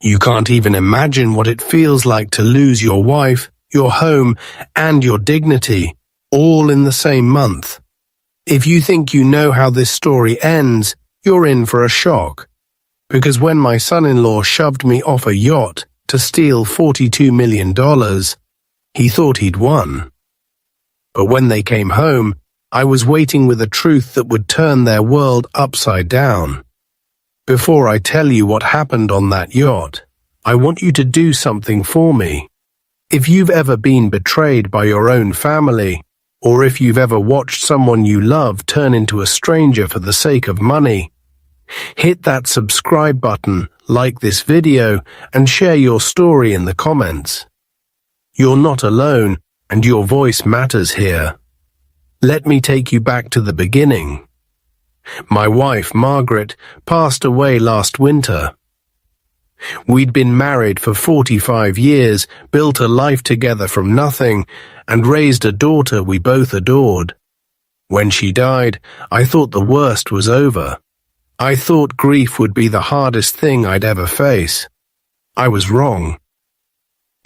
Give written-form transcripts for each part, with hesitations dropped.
You can't even imagine what it feels like to lose your wife, your home, and your dignity, all in the same month. If you think you know how this story ends, you're in for a shock. Because when my son-in-law shoved me off a yacht to steal $42 million, he thought he'd won. But when they came home, I was waiting with a truth that would turn their world upside down. Before I tell you what happened on that yacht, I want you to do something for me. If you've ever been betrayed by your own family, or if you've ever watched someone you love turn into a stranger for the sake of money, hit that subscribe button, like this video, and share your story in the comments. You're not alone, and your voice matters here. Let me take you back to the beginning. My wife, Margaret, passed away last winter. We'd been married for 45 years, built a life together from nothing, and raised a daughter we both adored. When she died, I thought the worst was over. I thought grief would be the hardest thing I'd ever face. I was wrong.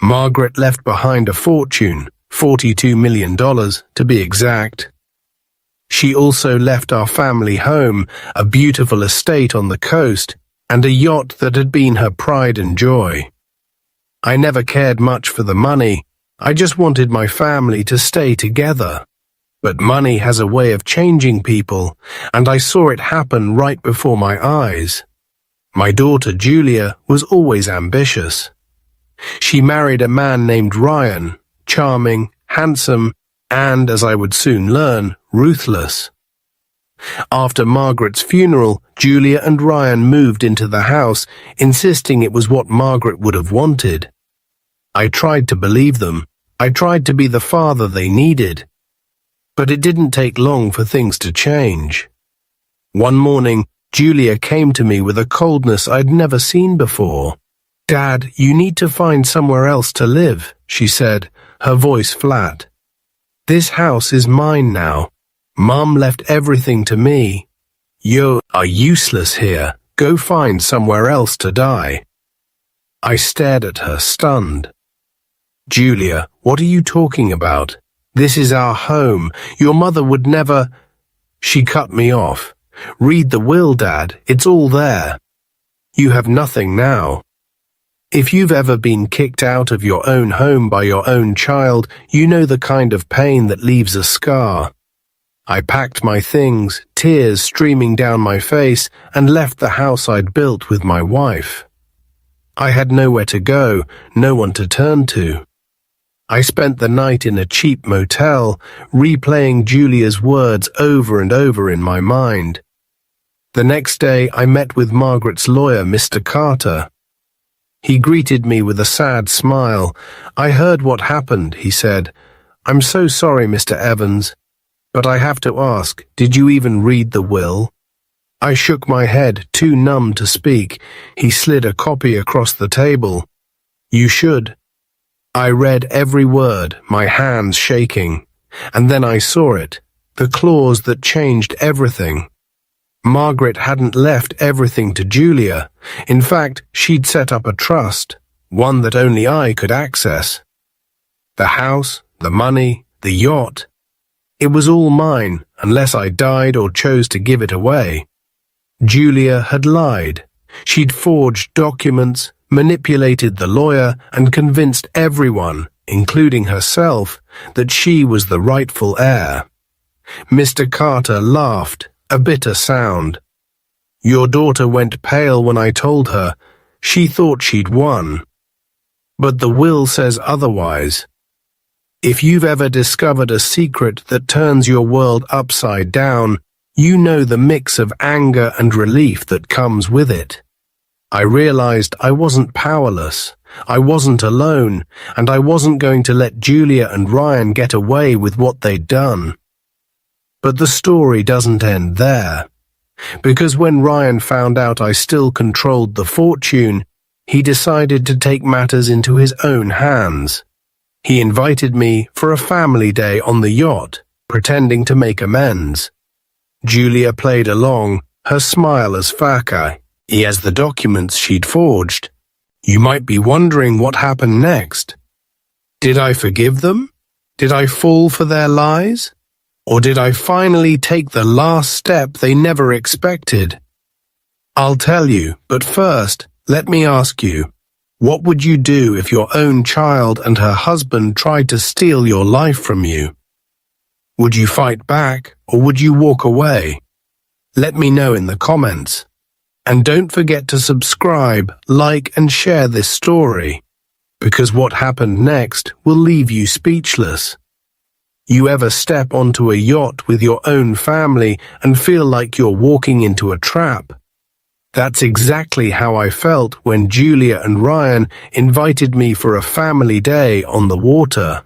Margaret left behind a fortune, $42 million to be exact. She also left our family home, a beautiful estate on the coast, and a yacht that had been her pride and joy. I never cared much for the money. I just wanted my family to stay together. But money has a way of changing people, and I saw it happen right before my eyes. My daughter Julia was always ambitious. She married a man named Ryan, charming, handsome, and, as I would soon learn, ruthless. After Margaret's funeral, Julia and Ryan moved into the house, insisting it was what Margaret would have wanted. I tried to believe them. I tried to be the father they needed. But it didn't take long for things to change. One morning, Julia came to me with a coldness I'd never seen before. "Dad, you need to find somewhere else to live," she said, her voice flat. "This house is mine now. Mum left everything to me. You are useless here. Go find somewhere else to die." I stared at her, stunned. "Julia, what are you talking about? This is our home. Your mother would never—" She cut me off. "Read the will, Dad. It's all there. You have nothing now. If you've ever been kicked out of your own home by your own child, you know the kind of pain that leaves a scar." I packed my things, tears streaming down my face, and left the house I'd built with my wife. I had nowhere to go, no one to turn to. I spent the night in a cheap motel, replaying Julia's words over and over in my mind. The next day I met with Margaret's lawyer, Mr. Carter. He greeted me with a sad smile. "I heard what happened," he said. "I'm so sorry, Mr. Evans. But I have to ask, did you even read the will?" I shook my head, too numb to speak. He slid a copy across the table. "You should." I read every word, my hands shaking. And then I saw it, the clause that changed everything. Margaret hadn't left everything to Julia. In fact, she'd set up a trust, one that only I could access. The house, the money, the yacht. It was all mine, unless I died or chose to give it away. Julia had lied. She'd forged documents, manipulated the lawyer, and convinced everyone, including herself, that she was the rightful heir. Mr. Carter laughed, a bitter sound. "Your daughter went pale when I told her. She thought she'd won. But the will says otherwise. If you've ever discovered a secret that turns your world upside down, you know the mix of anger and relief that comes with it. I realized I wasn't powerless, I wasn't alone, and I wasn't going to let Julia and Ryan get away with what they'd done. But the story doesn't end there. Because when Ryan found out I still controlled the fortune, he decided to take matters into his own hands. He invited me for a family day on the yacht, pretending to make amends. Julia played along, her smile as fake as the documents she'd forged. You might be wondering what happened next. Did I forgive them? Did I fall for their lies? Or did I finally take the last step they never expected? I'll tell you, but first, let me ask you, what would you do if your own child and her husband tried to steal your life from you? Would you fight back, or would you walk away? Let me know in the comments. And don't forget to subscribe, like, and share this story, because what happened next will leave you speechless. You ever step onto a yacht with your own family and feel like you're walking into a trap? That's exactly how I felt when Julia and Ryan invited me for a family day on the water.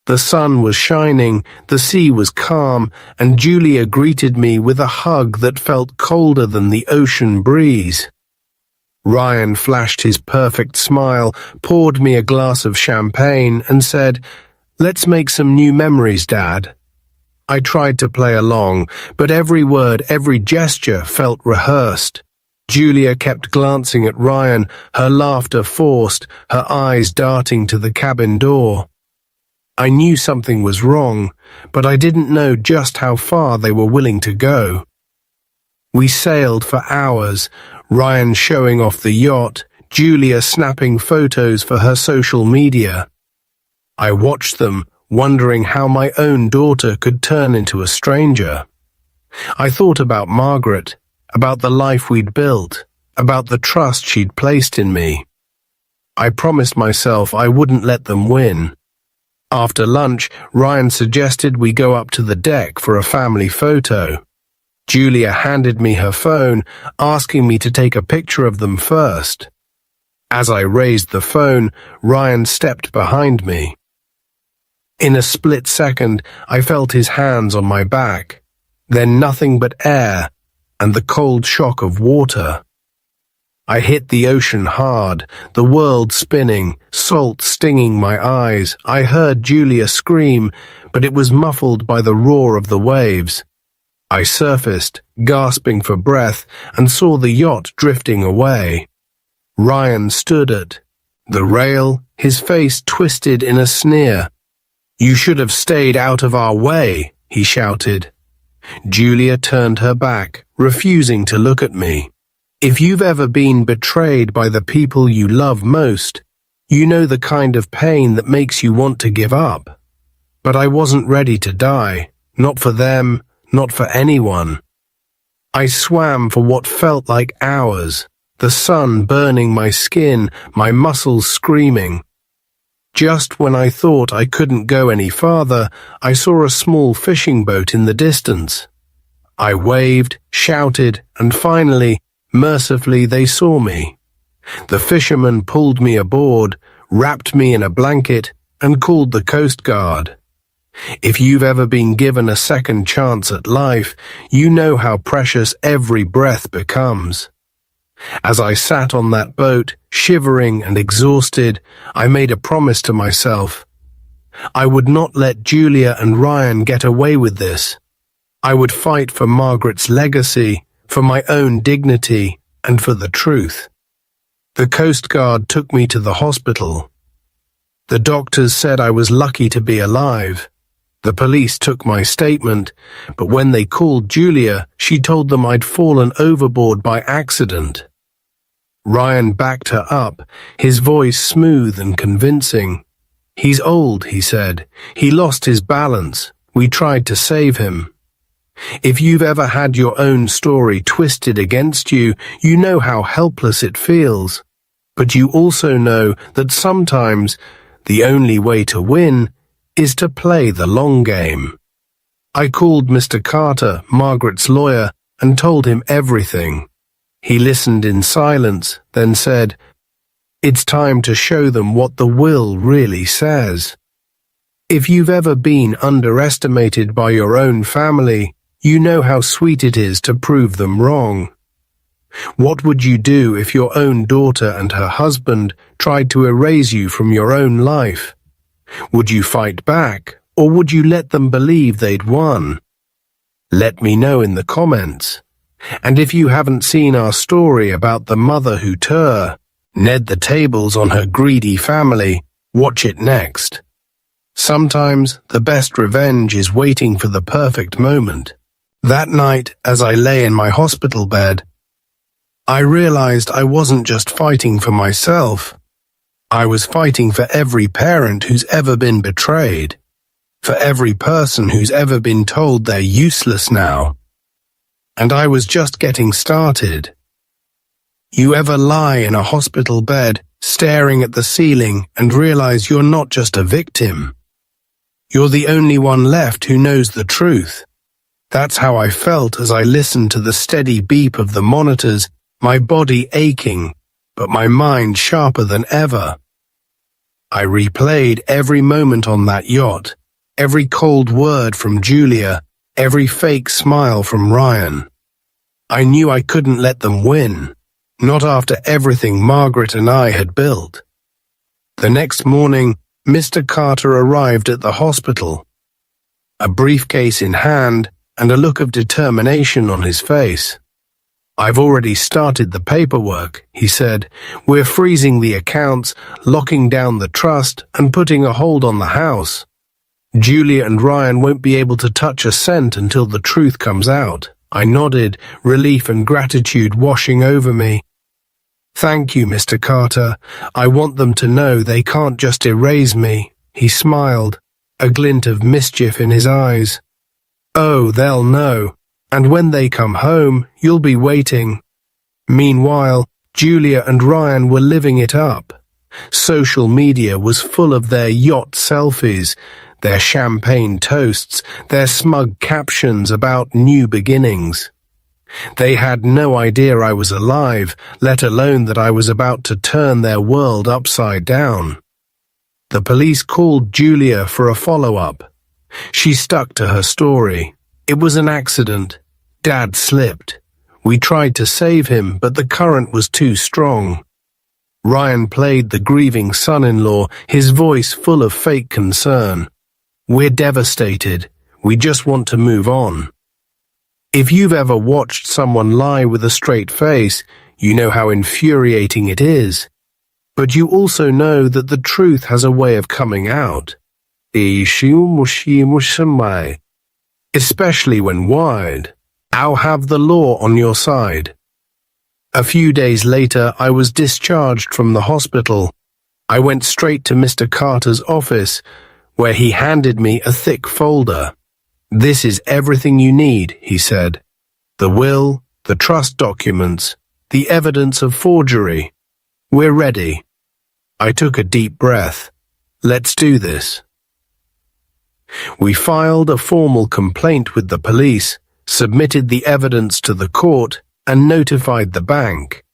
The sun was shining, the sea was calm, and Julia greeted me with a hug that felt colder than the ocean breeze. Ryan flashed his perfect smile, poured me a glass of champagne, and said, "Let's make some new memories, Dad." I tried to play along, but every word, every gesture felt rehearsed. Julia kept glancing at Ryan, her laughter forced, her eyes darting to the cabin door. I knew something was wrong, but I didn't know just how far they were willing to go. We sailed for hours, Ryan showing off the yacht, Julia snapping photos for her social media. I watched them, wondering how my own daughter could turn into a stranger. I thought about Margaret, about the life we'd built, about the trust she'd placed in me. I promised myself I wouldn't let them win. After lunch, Ryan suggested we go up to the deck for a family photo. Julia handed me her phone, asking me to take a picture of them first. As I raised the phone, Ryan stepped behind me. In a split second, I felt his hands on my back, then nothing but air and the cold shock of water. I hit the ocean hard, the world spinning, salt stinging my eyes. I heard Julia scream, but it was muffled by the roar of the waves. I surfaced, gasping for breath, and saw the yacht drifting away. Ryan stood at the rail, his face twisted in a sneer. "You should have stayed out of our way," he shouted. Julia turned her back, refusing to look at me. If you've ever been betrayed by the people you love most, you know the kind of pain that makes you want to give up. But I wasn't ready to die, not for them, not for anyone. I swam for what felt like hours, the sun burning my skin, my muscles screaming. Just when I thought I couldn't go any farther, I saw a small fishing boat in the distance. I waved, shouted, and finally, mercifully, they saw me. The fisherman pulled me aboard, wrapped me in a blanket, and called the Coast Guard. If you've ever been given a second chance at life, you know how precious every breath becomes. As I sat on that boat, shivering and exhausted, I made a promise to myself. I would not let Julia and Ryan get away with this. I would fight for Margaret's legacy, for my own dignity, and for the truth. The Coast Guard took me to the hospital. The doctors said I was lucky to be alive. The police took my statement, but when they called Julia, she told them I'd fallen overboard by accident. Ryan backed her up, his voice smooth and convincing. "He's old," he said. "He lost his balance. We tried to save him." If you've ever had your own story twisted against you, you know how helpless it feels. But you also know that sometimes the only way to win is to play the long game. I called Mr. Carter, Margaret's lawyer, and told him everything. He listened in silence, then said, "It's time to show them what the will really says." If you've ever been underestimated by your own family, you know how sweet it is to prove them wrong. What would you do if your own daughter and her husband tried to erase you from your own life? Would you fight back, or would you let them believe they'd won? Let me know in the comments. And if you haven't seen our story about the mother who Ned the tables on her greedy family. Watch it next. Sometimes the best revenge is waiting for the perfect moment. That night, as I lay in my hospital bed, I realized I wasn't just fighting for myself. I was fighting for every parent who's ever been betrayed, for every person who's ever been told they're useless now. And I was just getting started. You ever lie in a hospital bed, staring at the ceiling, and realize you're not just a victim? You're the only one left who knows the truth. That's how I felt as I listened to the steady beep of the monitors, my body aching, but my mind sharper than ever. I replayed every moment on that yacht, every cold word from Julia, every fake smile from Ryan. I knew I couldn't let them win, not after everything Margaret and I had built. The next morning, Mr. Carter arrived at the hospital, a briefcase in hand and a look of determination on his face. "I've already started the paperwork," he said. "We're freezing the accounts, locking down the trust, and putting a hold on the house. Julia and Ryan won't be able to touch a cent until the truth comes out." I nodded, relief and gratitude washing over me. "Thank you, Mr. Carter. I want them to know they can't just erase me." He smiled, a glint of mischief in his eyes. "Oh, they'll know. And when they come home, you'll be waiting." Meanwhile, Julia and Ryan were living it up. Social media was full of their yacht selfies, their champagne toasts, their smug captions about new beginnings. They had no idea I was alive, let alone that I was about to turn their world upside down. The police called Julia for a follow-up. She stuck to her story. "It was an accident. Dad slipped. We tried to save him, but the current was too strong." Ryan played the grieving son-in-law, his voice full of fake concern. "We're devastated. We just want to move on." If you've ever watched someone lie with a straight face, you know how infuriating it is. But you also know that the truth has a way of coming out. Especially when wired. I'll have the law on your side. A few days later, I was discharged from the hospital. I went straight to Mr. Carter's office, where he handed me a thick folder. "This is everything you need," he said. "The will, the trust documents, the evidence of forgery. We're ready." I took a deep breath. "Let's do this." We filed a formal complaint with the police, submitted the evidence to the court, and notified the bank.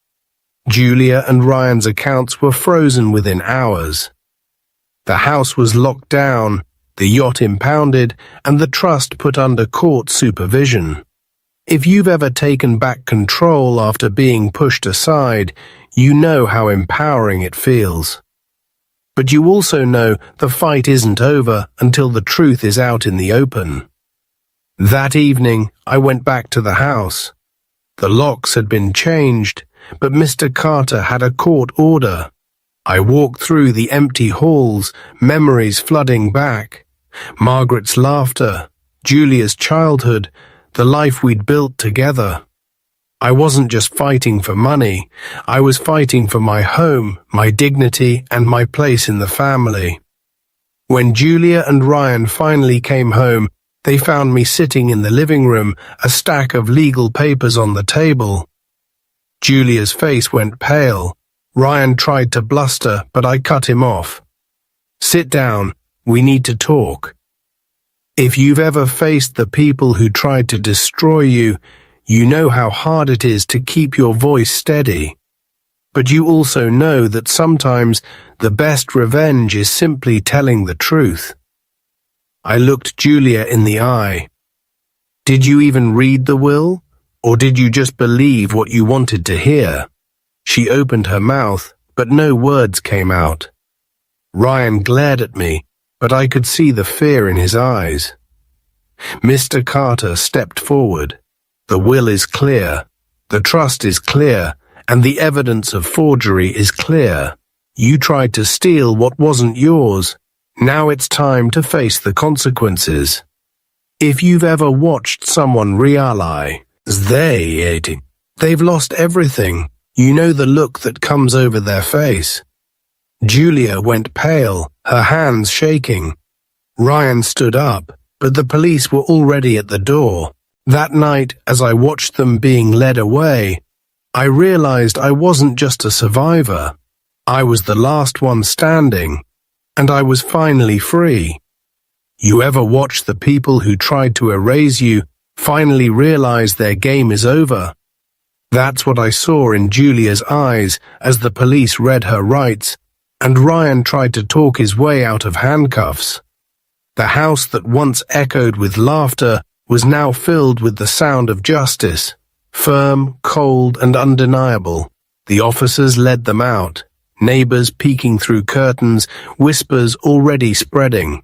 Julia and Ryan's accounts were frozen within hours. The house was locked down, the yacht impounded, and the trust put under court supervision. If you've ever taken back control after being pushed aside, you know how empowering it feels. But you also know the fight isn't over until the truth is out in the open. That evening, I went back to the house. The locks had been changed, but Mr. Carter had a court order. I walked through the empty halls, memories flooding back. Margaret's laughter, Julia's childhood, the life we'd built together. I wasn't just fighting for money, I was fighting for my home, my dignity, and my place in the family. When Julia and Ryan finally came home, they found me sitting in the living room, a stack of legal papers on the table. Julia's face went pale. Ryan tried to bluster, but I cut him off. "Sit down, we need to talk." If you've ever faced the people who tried to destroy you, you know how hard it is to keep your voice steady. But you also know that sometimes the best revenge is simply telling the truth. I looked Julia in the eye. "Did you even read the will? Or did you just believe what you wanted to hear?" She opened her mouth, but no words came out. Ryan glared at me, but I could see the fear in his eyes. Mr. Carter stepped forward. "The will is clear. The trust is clear. and the evidence of forgery is clear. You tried to steal what wasn't yours. Now it's time to face the consequences. If you've ever watched someone realize they've lost everything, you know the look that comes over their face. Julia went pale, her hands shaking. Ryan stood up, but the police were already at the door. That night, as I watched them being led away, I realized I wasn't just a survivor. I was the last one standing, and I was finally free. You ever watch the people who tried to erase you finally realize their game is over? That's what I saw in Julia's eyes as the police read her rights, and Ryan tried to talk his way out of handcuffs. The house that once echoed with laughter was now filled with the sound of justice, firm, cold, and undeniable. The officers led them out, neighbors peeking through curtains, whispers already spreading.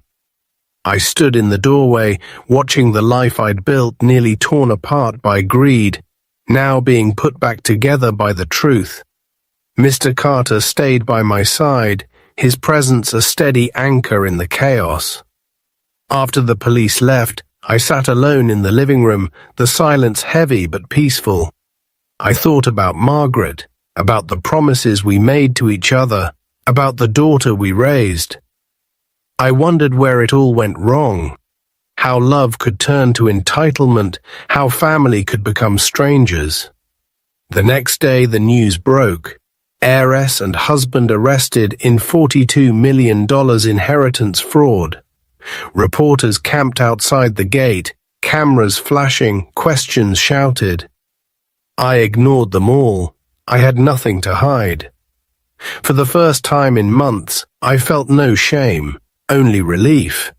I stood in the doorway, watching the life I'd built nearly torn apart by greed, now being put back together by the truth. Mr. Carter stayed by my side, his presence a steady anchor in the chaos. After the police left, I sat alone in the living room, the silence heavy but peaceful. I thought about Margaret, about the promises we made to each other, about the daughter we raised. I wondered where it all went wrong, how love could turn to entitlement, how family could become strangers. The next day the news broke. Heiress and husband arrested in $42 million inheritance fraud. Reporters camped outside the gate, cameras flashing, questions shouted. I ignored them all. I had nothing to hide. For the first time in months, I felt no shame, only relief.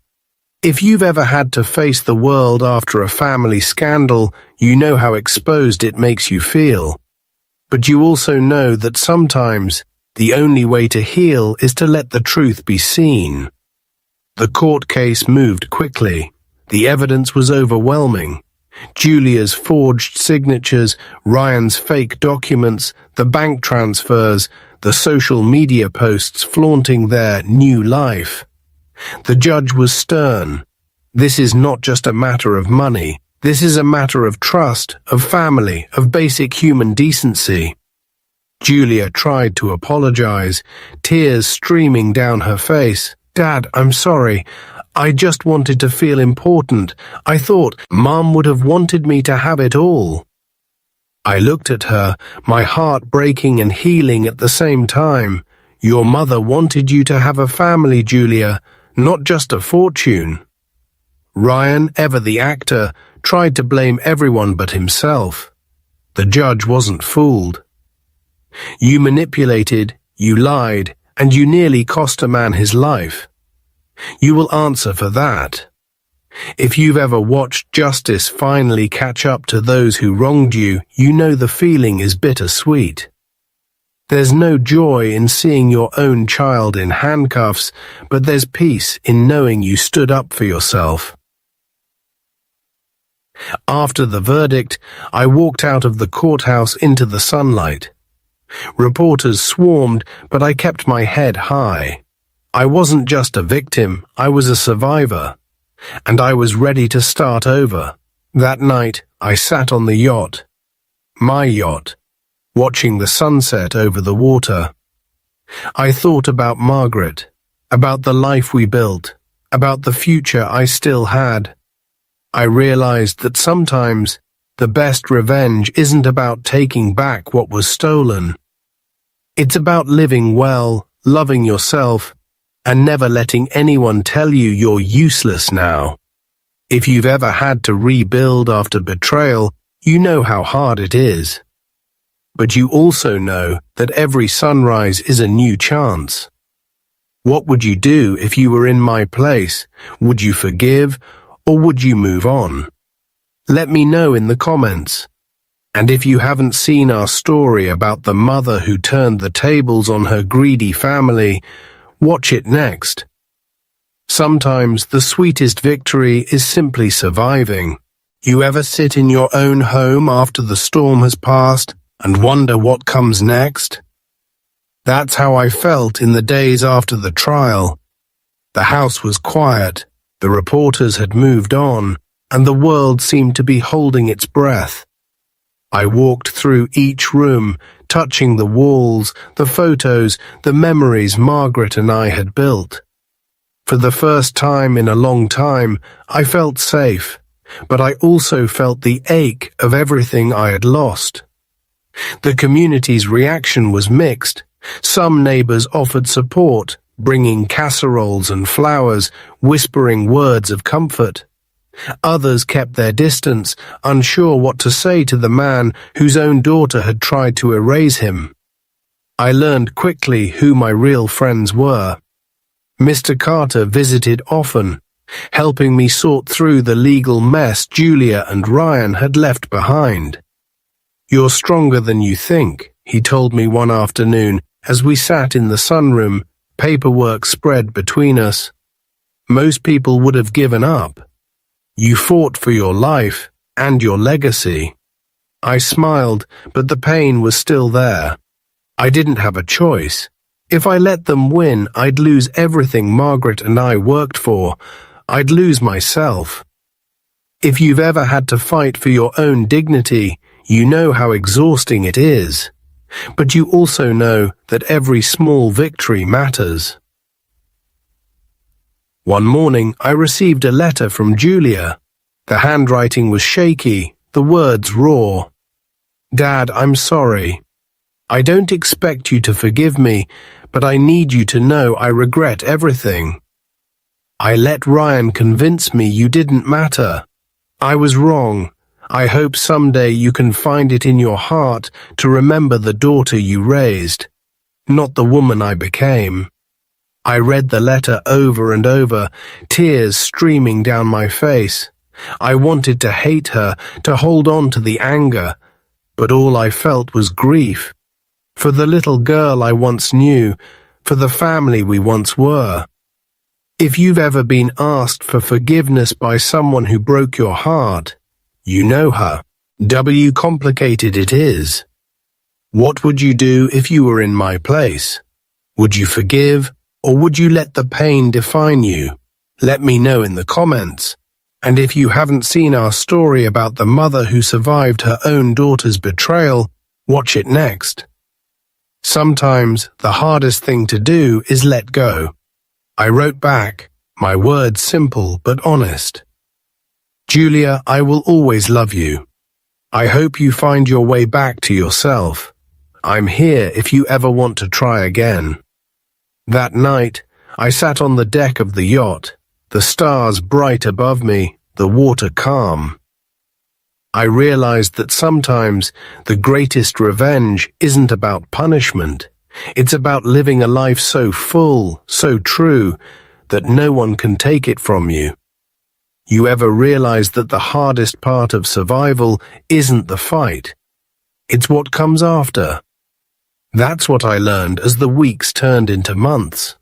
If you've ever had to face the world after a family scandal, you know how exposed it makes you feel. But you also know that sometimes the only way to heal is to let the truth be seen. The court case moved quickly. The evidence was overwhelming. Julia's forged signatures, Ryan's fake documents, the bank transfers, the social media posts flaunting their new life. The judge was stern. This is not just a matter of money. This is a matter of trust, of family, of basic human decency. Julia tried to apologize, tears streaming down her face. Dad, I'm sorry. I just wanted to feel important. I thought Mom would have wanted me to have it all. I looked at her, my heart breaking and healing at the same time. Your mother wanted you to have a family, Julia, not just a fortune. Ryan, ever the actor, tried to blame everyone but himself. The judge wasn't fooled. You manipulated, you lied, and you nearly cost a man his life. You will answer for that. If you've ever watched justice finally catch up to those who wronged you, you know the feeling is bittersweet. There's no joy in seeing your own child in handcuffs, but there's peace in knowing you stood up for yourself. After the verdict, I walked out of the courthouse into the sunlight. Reporters swarmed, but I kept my head high. I wasn't just a victim, I was a survivor. And I was ready to start over. That night, I sat on the yacht, my yacht, watching the sunset over the water. I thought about Margaret, about the life we built, about the future I still had. I realized that sometimes the best revenge isn't about taking back what was stolen. It's about living well, loving yourself, and never letting anyone tell you you're useless now. If you've ever had to rebuild after betrayal, you know how hard it is. But you also know that every sunrise is a new chance. What would you do if you were in my place? Would you forgive, or would you move on? Let me know in the comments. And if you haven't seen our story about the mother who turned the tables on her greedy family, watch it next. Sometimes the sweetest victory is simply surviving. You ever sit in your own home after the storm has passed, and wonder what comes next? That's how I felt in the days after the trial. The house was quiet, the reporters had moved on, and the world seemed to be holding its breath. I walked through each room, touching the walls, the photos, the memories Margaret and I had built. For the first time in a long time, I felt safe, but I also felt the ache of everything I had lost. The community's reaction was mixed. Some neighbors offered support, bringing casseroles and flowers, whispering words of comfort. Others kept their distance, unsure what to say to the man whose own daughter had tried to erase him. I learned quickly who my real friends were. Mr. Carter visited often, helping me sort through the legal mess Julia and Ryan had left behind. "You're stronger than you think," he told me one afternoon as we sat in the sunroom, paperwork spread between us. "Most people would have given up. You fought for your life and your legacy." I smiled, but the pain was still there. I didn't have a choice. If I let them win, I'd lose everything Margaret and I worked for. I'd lose myself. If you've ever had to fight for your own dignity, you know how exhausting it is. But you also know that every small victory matters. One morning, I received a letter from Julia. The handwriting was shaky, the words raw. "Dad, I'm sorry. I don't expect you to forgive me, but I need you to know I regret everything. I let Ryan convince me you didn't matter. I was wrong. I hope someday you can find it in your heart to remember the daughter you raised, not the woman I became." I read the letter over and over, tears streaming down my face. I wanted to hate her, to hold on to the anger, but all I felt was grief. For the little girl I once knew, for the family we once were. If you've ever been asked for forgiveness by someone who broke your heart, you know how complicated it is. What would you do if you were in my place? Would you forgive, or would you let the pain define you? Let me know in the comments. And if you haven't seen our story about the mother who survived her own daughter's betrayal, watch it next. Sometimes the hardest thing to do is let go. I wrote back, my words simple but honest. "Julia, I will always love you. I hope you find your way back to yourself. I'm here if you ever want to try again." That night, I sat on the deck of the yacht, the stars bright above me, the water calm. I realized that sometimes the greatest revenge isn't about punishment. It's about living a life so full, so true, that no one can take it from you. You ever realize that the hardest part of survival isn't the fight? It's what comes after. That's what I learned as the weeks turned into months.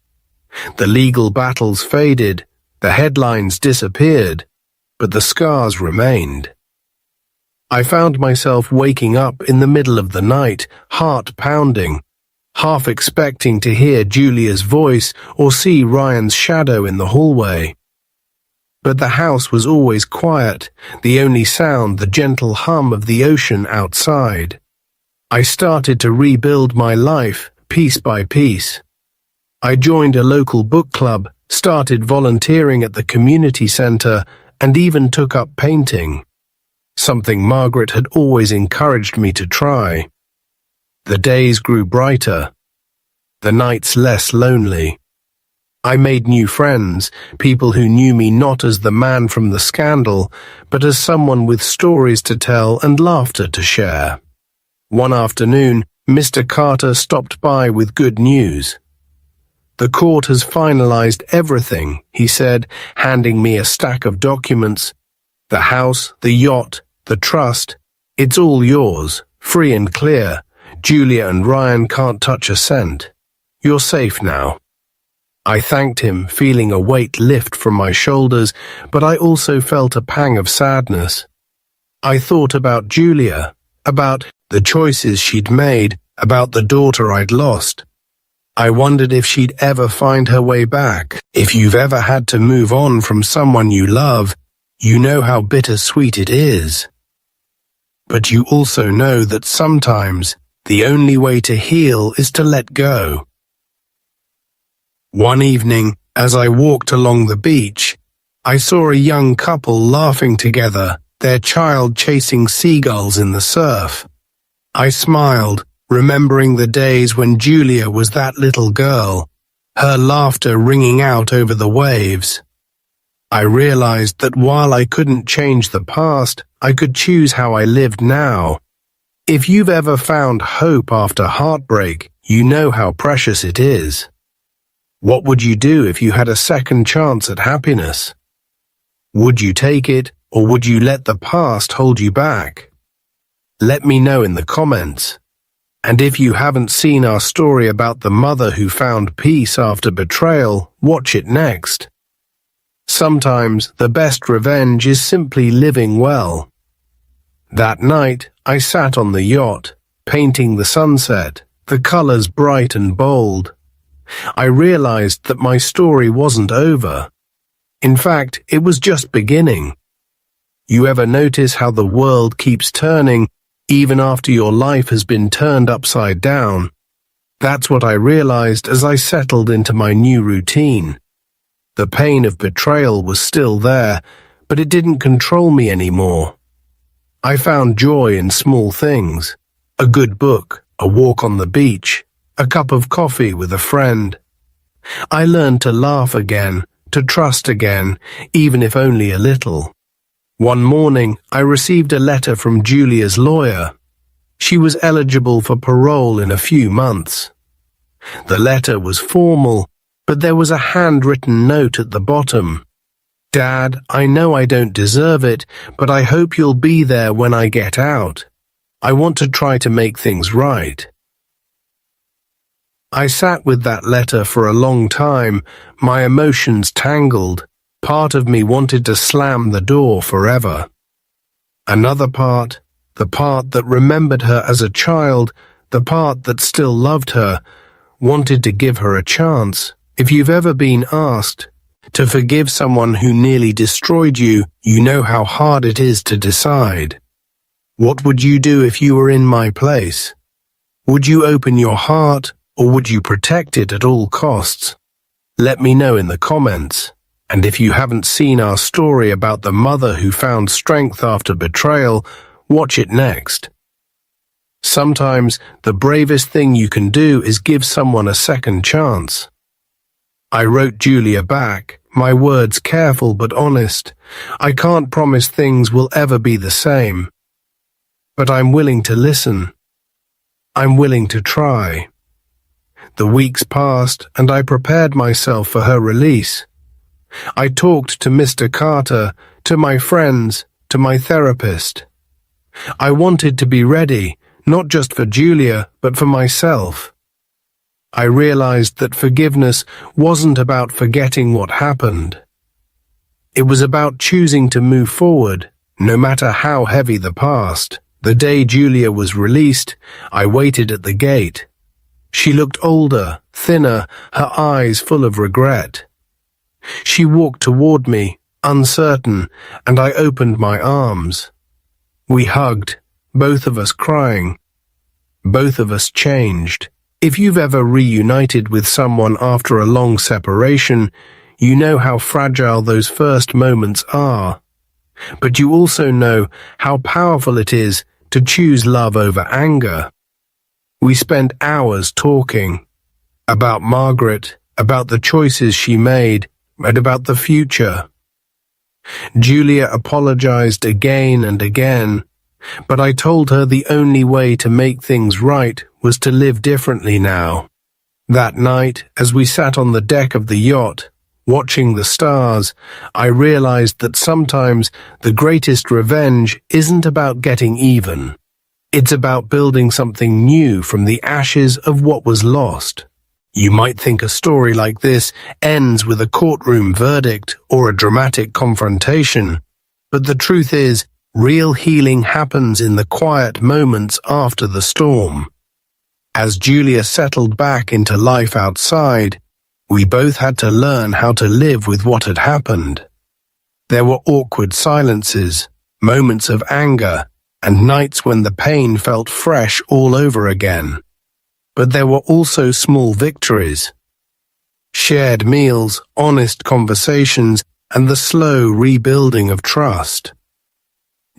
The legal battles faded, the headlines disappeared, but the scars remained. I found myself waking up in the middle of the night, heart pounding, half expecting to hear Julia's voice or see Ryan's shadow in the hallway. But the house was always quiet, the only sound the gentle hum of the ocean outside. I started to rebuild my life, piece by piece. I joined a local book club, started volunteering at the community center, and even took up painting. Something Margaret had always encouraged me to try. The days grew brighter, the nights less lonely. I made new friends, people who knew me not as the man from the scandal, but as someone with stories to tell and laughter to share. One afternoon, Mr. Carter stopped by with good news. "The court has finalized everything," he said, handing me a stack of documents. "The house, the yacht, the trust, it's all yours, free and clear. Julia and Ryan can't touch a cent. You're safe now." I thanked him, feeling a weight lift from my shoulders, but I also felt a pang of sadness. I thought about Julia, about the choices she'd made, about the daughter I'd lost. I wondered if she'd ever find her way back. If you've ever had to move on from someone you love, you know how bittersweet it is. But you also know that sometimes the only way to heal is to let go. One evening, as I walked along the beach, I saw a young couple laughing together, their child chasing seagulls in the surf. I smiled, remembering the days when Julia was that little girl, her laughter ringing out over the waves. I realized that while I couldn't change the past, I could choose how I lived now. If you've ever found hope after heartbreak, you know how precious it is. What would you do if you had a second chance at happiness? Would you take it, or would you let the past hold you back? Let me know in the comments. And if you haven't seen our story about the mother who found peace after betrayal, watch it next. Sometimes the best revenge is simply living well. That night, I sat on the yacht, painting the sunset, the colors bright and bold. I realized that my story wasn't over. In fact, it was just beginning. You ever notice how the world keeps turning even after your life has been turned upside down? That's what I realized as I settled into my new routine. The pain of betrayal was still there, but it didn't control me anymore. I found joy in small things: a good book, a walk on the beach, a cup of coffee with a friend. I learned to laugh again, to trust again, even if only a little. One morning, I received a letter from Julia's lawyer. She was eligible for parole in a few months. The letter was formal, but there was a handwritten note at the bottom. "Dad, I know I don't deserve it, but I hope you'll be there when I get out. I want to try to make things right." I sat with that letter for a long time, my emotions tangled. Part of me wanted to slam the door forever. Another part, the part that remembered her as a child, the part that still loved her, wanted to give her a chance. If you've ever been asked to forgive someone who nearly destroyed you, you know how hard it is to decide. What would you do if you were in my place? Would you open your heart, or would you protect it at all costs? Let me know in the comments. And if you haven't seen our story about the mother who found strength after betrayal, watch it next. Sometimes the bravest thing you can do is give someone a second chance. I wrote Julia back, my words careful but honest. I can't promise things will ever be the same. But I'm willing to listen. I'm willing to try. The weeks passed and I prepared myself for her release. I talked to Mr. Carter, to my friends, to my therapist. I wanted to be ready, not just for Julia, but for myself. I realized that forgiveness wasn't about forgetting what happened. It was about choosing to move forward, no matter how heavy the past. The day Julia was released, I waited at the gate. She looked older, thinner, her eyes full of regret. She walked toward me, uncertain, and I opened my arms. We hugged, both of us crying. Both of us changed. If you've ever reunited with someone after a long separation, you know how fragile those first moments are. But you also know how powerful it is to choose love over anger. We spent hours talking about Margaret, about the choices she made, and about the future. Julia apologized again and again, but I told her the only way to make things right was to live differently now. That night, as we sat on the deck of the yacht, watching the stars, I realized that sometimes the greatest revenge isn't about getting even. It's about building something new from the ashes of what was lost. You might think a story like this ends with a courtroom verdict or a dramatic confrontation, but the truth is, Real healing happens in the quiet moments after the storm. As Julia settled back into life outside, we both had to learn how to live with what had happened. There were awkward silences, moments of anger, and nights when the pain felt fresh all over again. But there were also small victories. Shared meals, honest conversations, and the slow rebuilding of trust.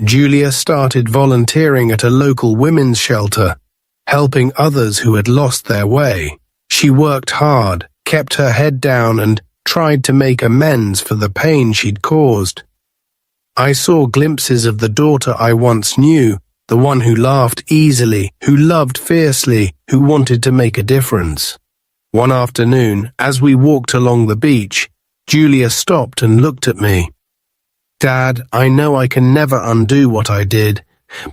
Julia started volunteering at a local women's shelter, helping others who had lost their way. She worked hard, kept her head down, and tried to make amends for the pain she'd caused. I saw glimpses of the daughter I once knew, the one who laughed easily, who loved fiercely, who wanted to make a difference. One afternoon, as we walked along the beach, Julia stopped and looked at me. "Dad, I know I can never undo what I did,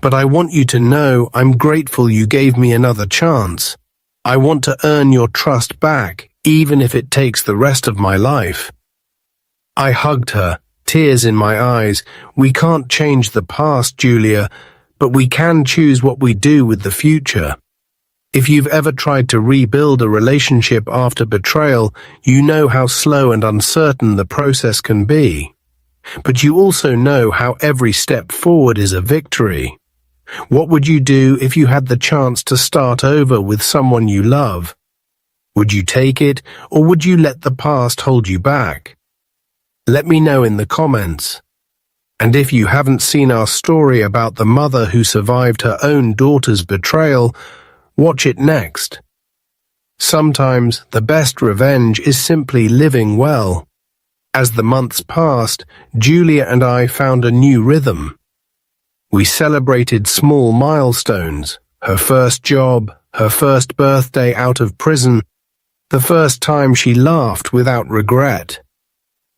but I want you to know I'm grateful you gave me another chance. I want to earn your trust back, even if it takes the rest of my life." I hugged her, tears in my eyes. "We can't change the past, Julia, but we can choose what we do with the future. If you've ever tried to rebuild a relationship after betrayal, you know how slow and uncertain the process can be. But you also know how every step forward is a victory. What would you do if you had the chance to start over with someone you love? Would you take it, or would you let the past hold you back? Let me know in the comments. And if you haven't seen our story about the mother who survived her own daughter's betrayal, watch it next. Sometimes the best revenge is simply living well. As the months passed, Julia and I found a new rhythm. We celebrated small milestones, her first job, her first birthday out of prison, the first time she laughed without regret.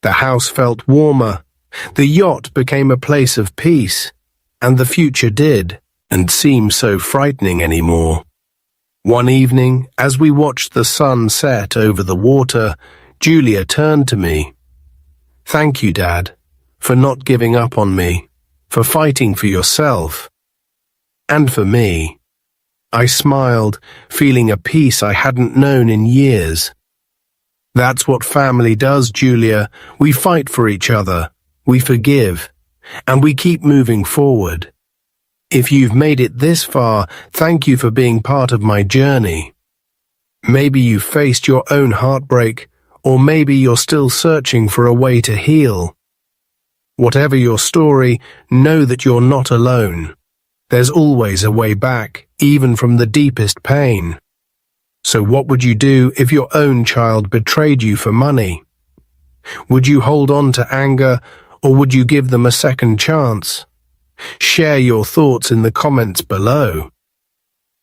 The house felt warmer, the yacht became a place of peace, and the future didn't seem so frightening anymore. One evening, as we watched the sun set over the water, Julia turned to me. "Thank you, Dad, for not giving up on me, for fighting for yourself. And for me." I smiled, feeling a peace I hadn't known in years. That's what family does, Julia. We fight for each other, we forgive, and we keep moving forward. If you've made it this far, thank you for being part of my journey. Maybe you've faced your own heartbreak, or maybe you're still searching for a way to heal. Whatever your story, know that you're not alone. There's always a way back, even from the deepest pain. So what would you do if your own child betrayed you for money? Would you hold on to anger, or would you give them a second chance? Share your thoughts in the comments below.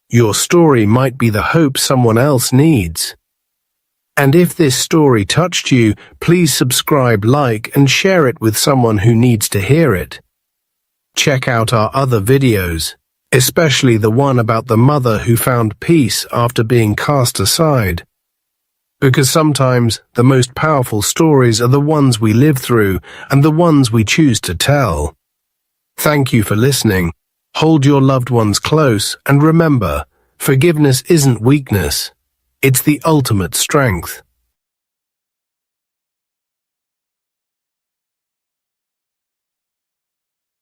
Your story might be the hope someone else needs. And if this story touched you, please subscribe, like, and share it with someone who needs to hear it. Check out our other videos, especially the one about the mother who found peace after being cast aside. Because sometimes the most powerful stories are the ones we live through and the ones we choose to tell. Thank you for listening. Hold your loved ones close, and remember, forgiveness isn't weakness. It's the ultimate strength.